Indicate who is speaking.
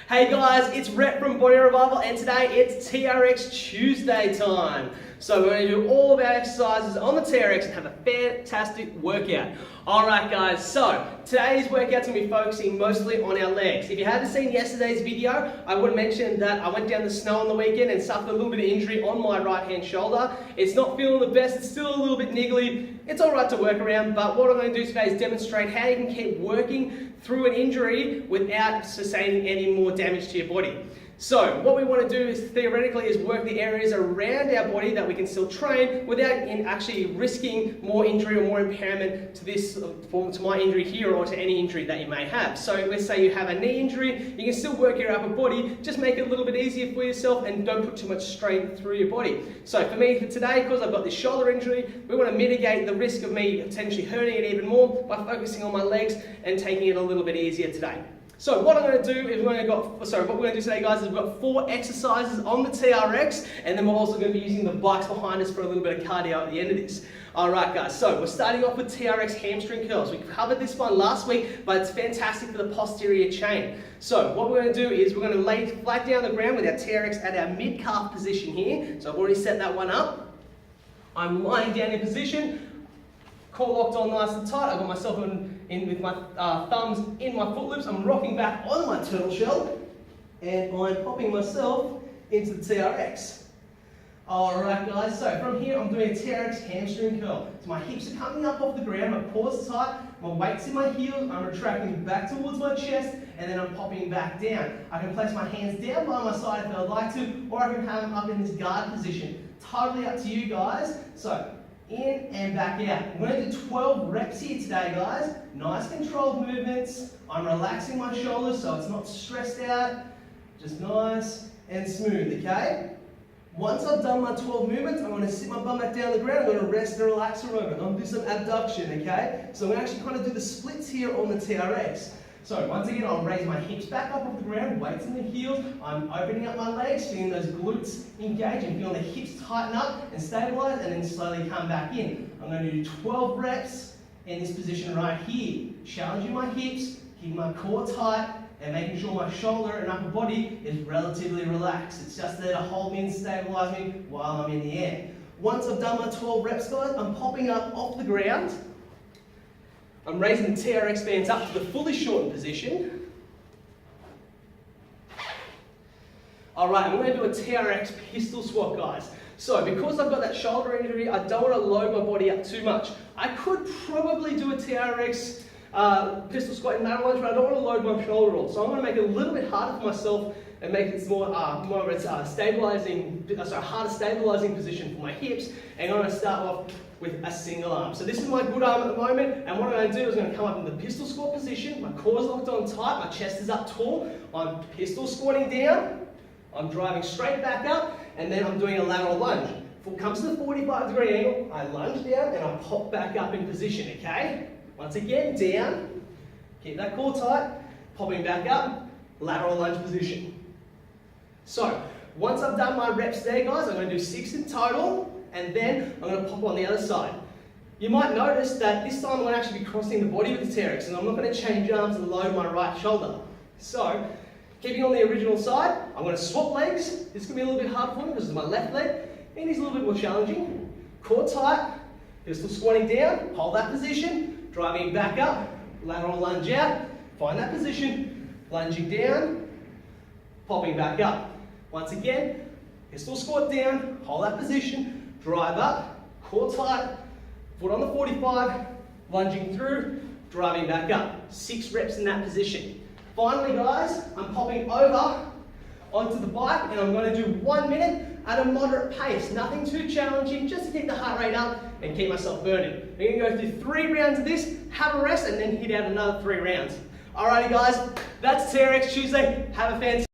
Speaker 1: Hey guys, it's Rhett from Body Revival and today it's TRX Tuesday time. So we're going to do all of our exercises on the TRX and have a fantastic workout. Alright guys, so today's workout's going to be focusing mostly on our legs. If you haven't seen yesterday's video, I would mention that I went down the snow on the weekend and suffered a little bit of injury on my right hand shoulder. It's not feeling the best, it's still a little bit niggly. It's alright to work around, but what I'm going to do today is demonstrate how you can keep working through an injury without sustaining any more damage to your body. So what we want to do is theoretically is work the areas around our body that we can still train without actually risking more injury or more impairment to my injury here or to any injury that you may have. So let's say you have a knee injury, you can still work your upper body, just make it a little bit easier for yourself and don't put too much strain through your body. So for me, for today, because I've got this shoulder injury, we want to mitigate the risk of me potentially hurting it even more by focusing on my legs and taking it a little bit easier today. So what I'm going to do is what we're going to do today, guys, is we've got 4 exercises on the TRX, and then we're also going to be using the bikes behind us for a little bit of cardio at the end of this. Alright guys, so we're starting off with TRX hamstring curls. We covered this one last week, but it's fantastic for the posterior chain. So what we're going to do is we're going to lay flat down the ground with our TRX at our mid-calf position here. So I've already set that one up. I'm lying down in position. Core locked on nice and tight. I've got myself in with my thumbs in my foot loops. I'm rocking back on my turtle shell and I'm popping myself into the TRX. Alright guys, so from here I'm doing a TRX hamstring curl. So my hips are coming up off the ground, my core's tight, my weight's in my heels, I'm retracting back towards my chest and then I'm popping back down. I can place my hands down by my side if I'd like to, or I can have them up in this guard position. Totally up to you guys. So in and back out. We're going to do 12 reps here today, guys. Nice controlled movements. I'm relaxing my shoulders so it's not stressed out. Just nice and smooth, okay? Once I've done my 12 movements, I'm going to sit my bum back down on the ground. I'm going to rest and relax for a moment. I'm going to do some abduction, okay? So I'm going to actually kind of do the splits here on the TRX. So once again, I'll raise my hips back up off the ground, weights in the heels. I'm opening up my legs, feeling those glutes engage and feeling the hips tighten up and stabilize, and then slowly come back in. I'm going to do 12 reps in this position right here, challenging my hips, keeping my core tight, and making sure my shoulder and upper body is relatively relaxed. It's just there to hold me and stabilize me while I'm in the air. Once I've done my 12 reps, guys, I'm popping up off the ground. I'm raising the TRX bands up to the fully shortened position. Alright, I'm going to do a TRX pistol squat, guys. So, because I've got that shoulder injury, I don't want to load my body up too much. I could probably do a TRX pistol squat in lateral lunge, but I don't want to load my shoulder all. So I'm going to make it a little bit harder for myself and make it more of a harder stabilizing position for my hips. And I'm going to start off with a single arm. So this is my good arm at the moment, and what I'm going to do is I'm going to come up in the pistol squat position. My core is locked on tight, my chest is up tall. I'm pistol squatting down, I'm driving straight back up, and then I'm doing a lateral lunge. If it comes to the 45-degree angle, I lunge down and I pop back up in position, okay? Once again, down, keep that core tight, popping back up, lateral lunge position. So, once I've done my reps there, guys, I'm going to do 6 in total, and then I'm going to pop on the other side. You might notice that this time I'm going to actually be crossing the body with the TRX, and I'm not going to change arms and load my right shoulder. So, keeping on the original side, I'm going to swap legs. This is going to be a little bit hard for me because it's my left leg, and it's a little bit more challenging. Core tight, pistol squatting down, hold that position, driving back up, lateral lunge out, find that position, lunging down, popping back up. Once again, pistol squat down, hold that position, drive up, core tight, foot on the 45, lunging through, driving back up. 6 reps in that position. Finally, guys, I'm popping over onto the bike and I'm going to do 1 minute at a moderate pace. Nothing too challenging, just to keep the heart rate up and keep myself burning. We're going to go through 3 rounds of this, have a rest, and then hit out another 3 rounds. Alrighty, guys, that's TRX Tuesday. Have a fantastic